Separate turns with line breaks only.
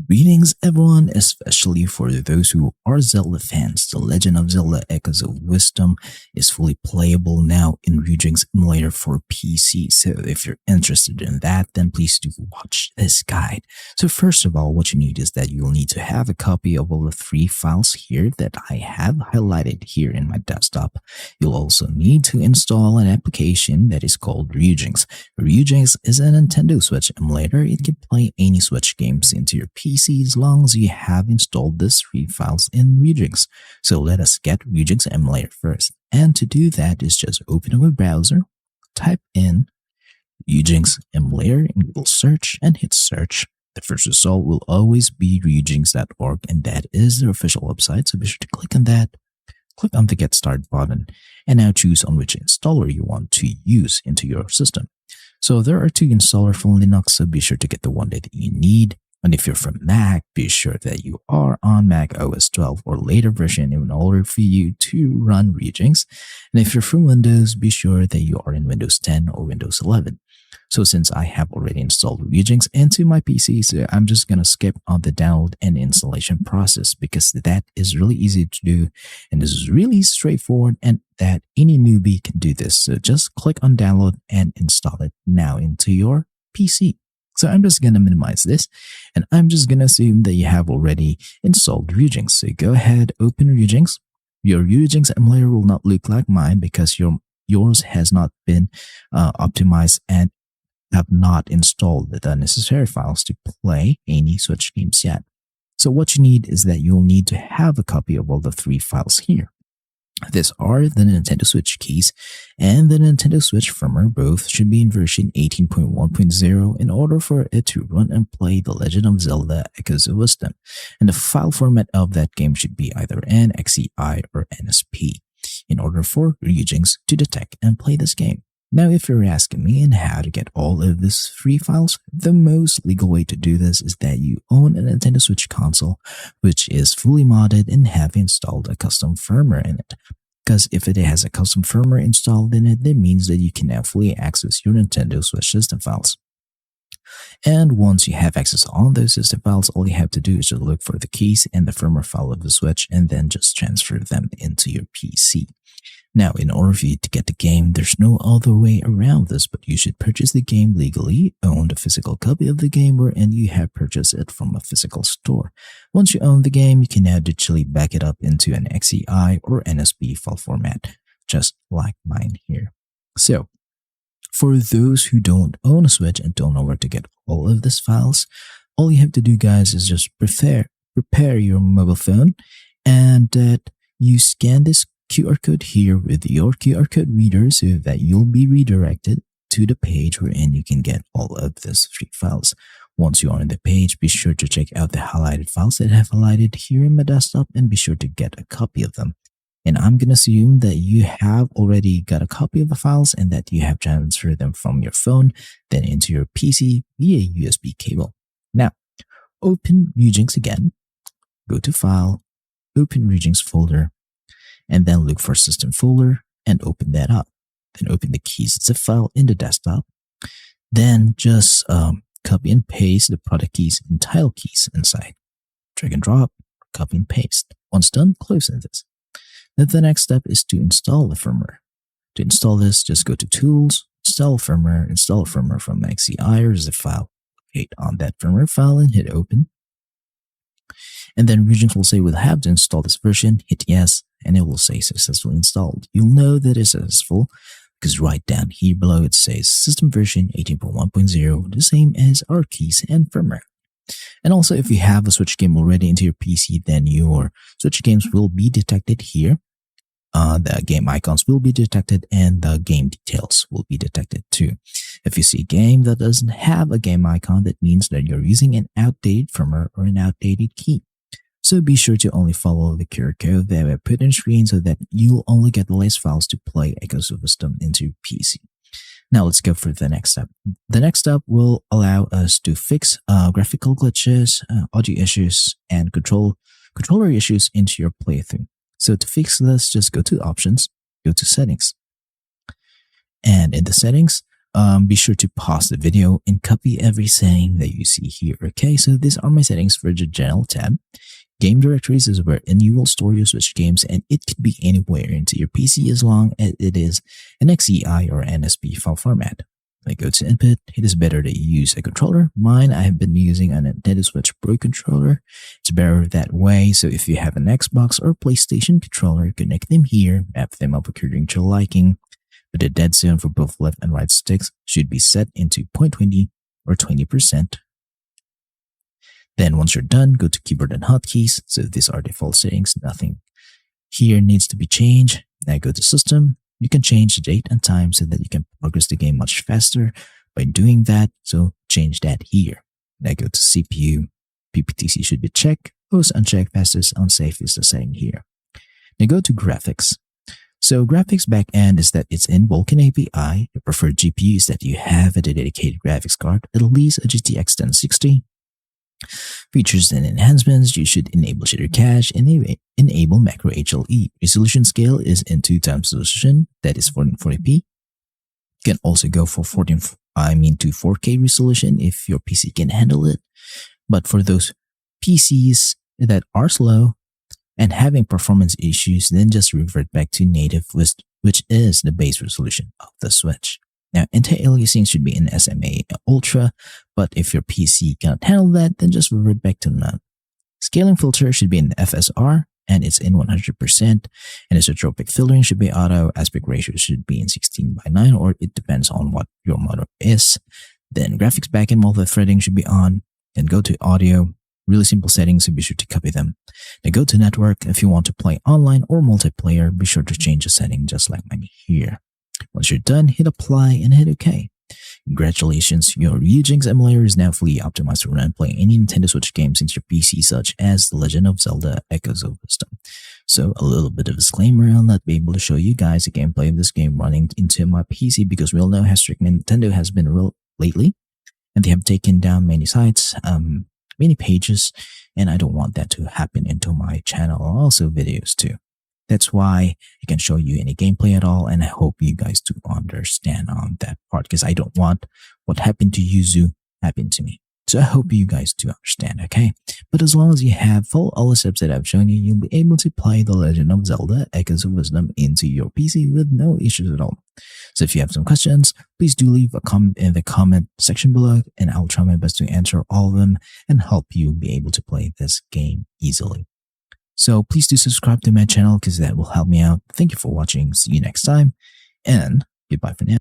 Greetings everyone, especially for those who are Zelda fans. The Legend of Zelda Echoes of Wisdom is fully playable now in Ryujinx Emulator for PC. So if you're interested in that, then please do watch this guide. So first of all, what you need is that you'll need to have a copy of all the 3 files here that I have highlighted here in my desktop. You'll also need to install an application that is called Ryujinx. Ryujinx is a Nintendo Switch emulator. It can play any Switch games into your PC as long as you have installed these 3 files in Ryujinx. So let us get Ryujinx emulator first. And to do that is just open up a browser, type in Ryujinx emulator in Google search and hit search. The first result will always be ryujinx.org, and that is their official website, so be sure to click on that. Click on the Get Started button and now choose on which installer you want to use into your system. So there are 2 installers for Linux, so be sure to get the one that you need. And if you're from Mac, be sure that you are on Mac OS 12 or later version in order for you to run Ryujinx. And if you're from Windows, be sure that you are in Windows 10 or Windows 11. So since I have already installed Ryujinx into my PC, so I'm just going to skip on the download and installation process because that is really easy to do and this is really straightforward and that any newbie can do this. So just click on download and install it now into your PC. So I'm just going to minimize this and I'm just going to assume that you have already installed Ryujinx. So go ahead, open Ryujinx. Your Ryujinx emulator will not look like mine because yours has not been optimized and have not installed the necessary files to play any Switch games yet. So what you need is that you'll need to have a copy of all the 3 files here. These are the Nintendo Switch keys and the Nintendo Switch firmware. Both should be in version 18.1.0 in order for it to run and play The Legend of Zelda Echoes of Wisdom. And the file format of that game should be either NXEI or NSP in order for Ryujinx to detect and play this game. Now, if you're asking me on how to get all of these 3 files, the most legal way to do this is that you own a Nintendo Switch console, which is fully modded and have installed a custom firmware in it. Because if it has a custom firmware installed in it, that means that you can now fully access your Nintendo Switch system files. And once you have access on those system files, all you have to do is just look for the keys and the firmware file of the Switch and then just transfer them into your PC. Now, in order for you to get the game, there's no other way around this, but you should purchase the game legally, own a physical copy of the game, and you have purchased it from a physical store. Once you own the game, you can now digitally back it up into an XEI or NSP file format, just like mine here. So, for those who don't own a Switch and don't know where to get all of these files, all you have to do, guys, is just prepare your mobile phone and that you scan this QR code here with your QR code reader so that you'll be redirected to the page wherein you can get all of these 3 files. Once you are on the page, be sure to check out the highlighted files that I have highlighted here in my desktop and be sure to get a copy of them. And I'm going to assume that you have already got a copy of the files and that you have transferred them from your phone then into your PC via USB cable. Now, open Ryujinx again, go to File, open Ryujinx folder, and then look for System folder and open that up. Then open the keys zip file in the desktop. Then just copy and paste the product keys and tile keys inside. Drag and drop, copy and paste. Once done, close this. Then the next step is to install the firmware. To install this, just go to Tools, install firmware from XEI or zip file. Click on that firmware file and hit open. And then Ryujinx will say we'll have to install this version, hit yes, and it will say successfully installed. You'll know that it's successful because right down here below it says system version 18.1.0, the same as our keys and firmware. And also if you have a Switch game already into your PC, then your Switch games will be detected here. The game icons will be detected and the game details will be detected too. If you see a game that doesn't have a game icon, that means that you're using an outdated firmware or an outdated key. So be sure to only follow the QR code that I put on screen so that you'll only get the latest files to play Echoes of Wisdom into your PC. Now let's go for the next step. The next step will allow us to fix graphical glitches, audio issues, and controller issues into your playthrough. So to fix this, just go to Options, go to Settings. And in the settings, be sure to pause the video and copy every setting that you see here. Okay, so these are my settings for the general tab. Game directories is where you will store your Switch games, and it could be anywhere into your PC as long as it is an XEI or NSP file format. I go to input. It is better to use a controller. Mine, I have been using a Nintendo Switch Pro controller. It's better that way. So if you have an Xbox or PlayStation controller, connect them here, map them up according to your liking. But the dead zone for both left and right sticks should be set into 0.20 or 20%. Then once you're done, go to keyboard and hotkeys. So these are default settings. Nothing here needs to be changed. Now go to system. You can change the date and time so that you can progress the game much faster by doing that. So change that here. Now go to CPU. PPTC should be checked. Post unchecked. Fastest unsafe is the setting here. Now go to graphics. So graphics backend is that it's in Vulkan API. Your preferred GPU is that you have a dedicated graphics card, at least a GTX 1060. Features and enhancements, you should enable shader cache and enable macro HLE. Resolution scale is in 2x resolution, that is 1440p. You can also go for to 4K resolution if your PC can handle it. But for those PCs that are slow and having performance issues, then just revert back to native, which is the base resolution of the Switch. Now, anti-aliasing should be in SMA Ultra, but if your PC cannot handle that, then just revert back to none. Scaling filter should be in FSR, and it's in 100%, and isotropic filtering should be auto. Aspect ratio should be in 16:9, or it depends on what your model is. Then graphics backend multi-threading should be on. Then go to audio. Really simple settings, so be sure to copy them. Now go to network. If you want to play online or multiplayer, be sure to change the setting just like mine here. Once you're done, hit apply and hit OK. Congratulations, your Ryujinx emulator is now fully optimized to run and play any Nintendo Switch games into your PC, such as The Legend of Zelda Echoes of Wisdom. So a little bit of a disclaimer, I'll not be able to show you guys the gameplay of this game running into my PC because we all know how strict Nintendo has been lately, and they have taken down many sites, many pages, and I don't want that to happen into my channel, also videos too. That's why I can show you any gameplay at all, and I hope you guys do understand on that part because I don't want what happened to Yuzu happen to me. So I hope you guys do understand, okay? But as long as you have all the steps that I've shown you, you'll be able to play The Legend of Zelda Echoes of Wisdom into your PC with no issues at all. So if you have some questions, please do leave a comment in the comment section below, and I'll try my best to answer all of them and help you be able to play this game easily. So please do subscribe to my channel because that will help me out. Thank you for watching. See you next time, and goodbye for now.